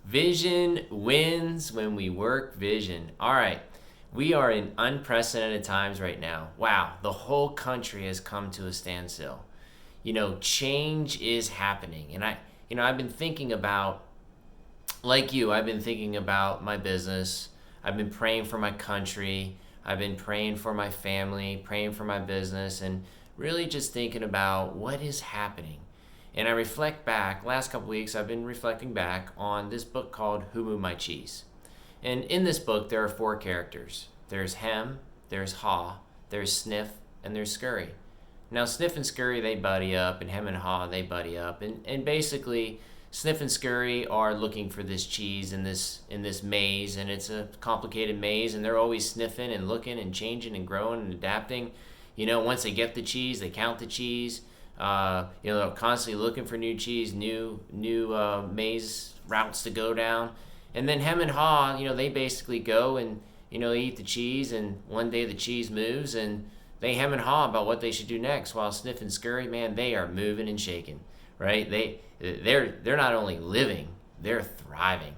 Vision wins when we work vision. All right. We are in unprecedented times right now. Wow, the whole country has come to a standstill. Change is happening. And I've been thinking about, like you, I've been thinking about my business. I've been praying for my country. I've been praying for my family, praying for my business, and really just thinking about what is happening. And I reflect back, last couple weeks, I've been reflecting back on this book called Who Moved My Cheese. And in this book, there are four characters. There's Hem, there's Haw, there's Sniff, and there's Scurry. Now, Sniff and Scurry, they buddy up, and Hem and Haw, they buddy up. And basically, Sniff and Scurry are looking for this cheese in this maze, and it's a complicated maze, and they're always sniffing and looking and changing and growing and adapting. Once they get the cheese, they count the cheese. They're constantly looking for new cheese, new maze routes to go down. And then Hem and Haw, they basically go and they eat the cheese, and one day the cheese moves, and they hem and haw about what they should do next. While Sniff and Scurry, man, they are moving and shaking, right? They're not only living, they're thriving.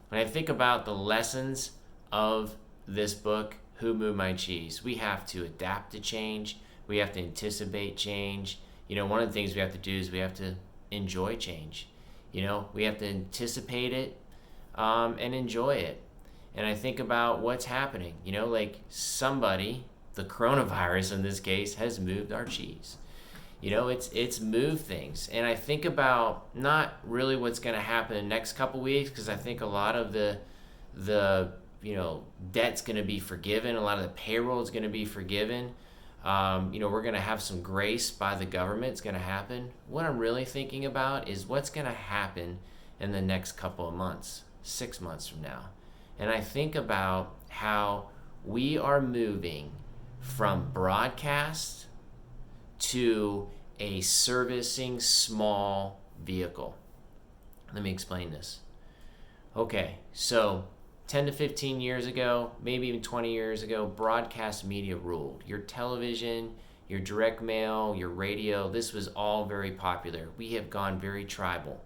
When I think about the lessons of this book, Who Moved My Cheese, we have to adapt to change. We have to anticipate change. One of the things we have to do is we have to enjoy change. We have to anticipate it and enjoy it. And I think about what's happening. Like somebody, the coronavirus in this case, has moved our cheese. It's moved things. And I think about not really what's going to happen in the next couple weeks, because I think a lot of the debt's going to be forgiven. A lot of the payroll is going to be forgiven. We're going to have some grace by the government. It's going to happen. What I'm really thinking about is what's going to happen in the next couple of months, 6 months from now. And I think about how we are moving from broadcast to a servicing small vehicle. Let me explain this. Okay, so 10 to 15 years ago, maybe even 20 years ago, broadcast media ruled. Your television, your direct mail, your radio, this was all very popular. We have gone very tribal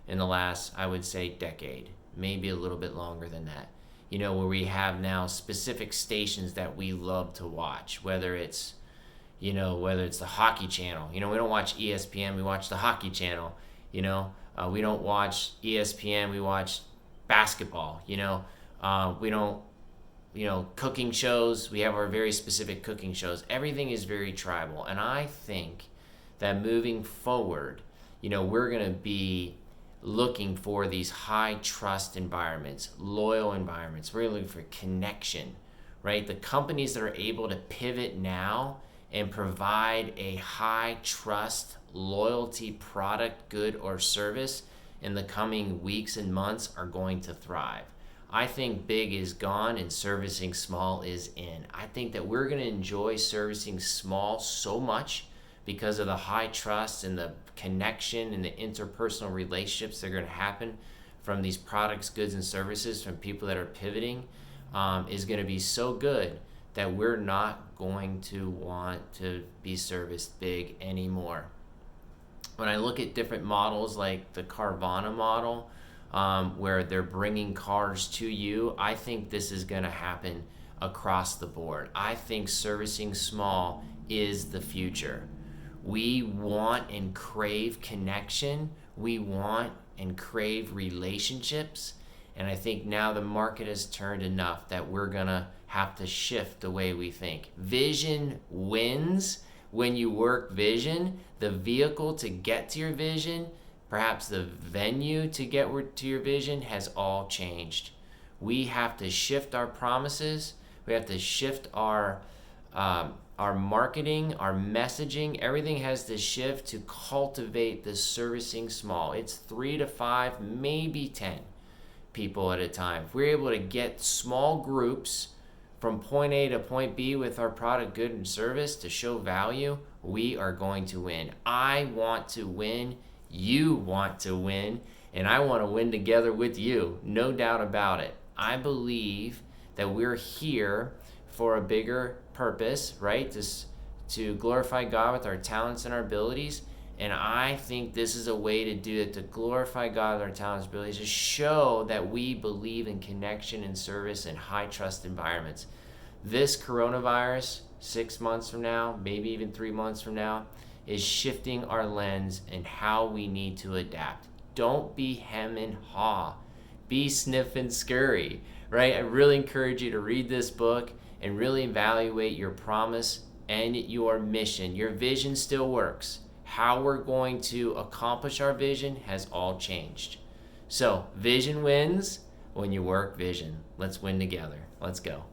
in the last, I would say, decade, maybe a little bit longer than that. Where we have now specific stations that we love to watch, whether it's the hockey channel. We don't watch ESPN, we watch the hockey channel. We don't watch ESPN, we watch basketball. We don't, cooking shows, we have our very specific cooking shows. Everything is very tribal. And I think that moving forward, we're going to be looking for these high trust environments, loyal environments. We're looking for connection, right? The companies that are able to pivot now and provide a high trust, loyalty product, good, or service in the coming weeks and months are going to thrive. I think big is gone and servicing small is in. I think that we're going to enjoy servicing small so much because of the high trust and the connection and the interpersonal relationships that are going to happen from these products, goods, and services from people that are pivoting is going to be so good that we're not going to want to be serviced big anymore. When I look at different models like the Carvana model, where they're bringing cars to you, I think this is going to happen across the board. I think servicing small is the future. We want and crave connection. We want and crave relationships. And I think now the market has turned enough that we're going to have to shift the way we think. Vision wins when you work vision. The vehicle to get to your vision, perhaps the venue to get to your vision, has all changed. We have to shift our promises. We have to shift our marketing, our messaging. Everything has to shift to cultivate the servicing small. It's 3 to 5, maybe 10 people at a time. If we're able to get small groups from point A to point B with our product, good, and service to show value, we are going to win. I want to win. You want to win. And I want to win together with you. No doubt about it. I believe that we're here for a bigger purpose, right? To glorify God with our talents and our abilities. And I think this is a way to do it, to glorify God with our talents and abilities, to show that we believe in connection and service in high trust environments. This coronavirus, 6 months from now, maybe even 3 months from now, is shifting our lens and how we need to adapt. Don't be hem and haw. Be sniff and scurry, right? I really encourage you to read this book and really evaluate your promise and your mission. Your vision still works. How we're going to accomplish our vision has all changed. So, vision wins when you work vision. Let's win together. Let's go.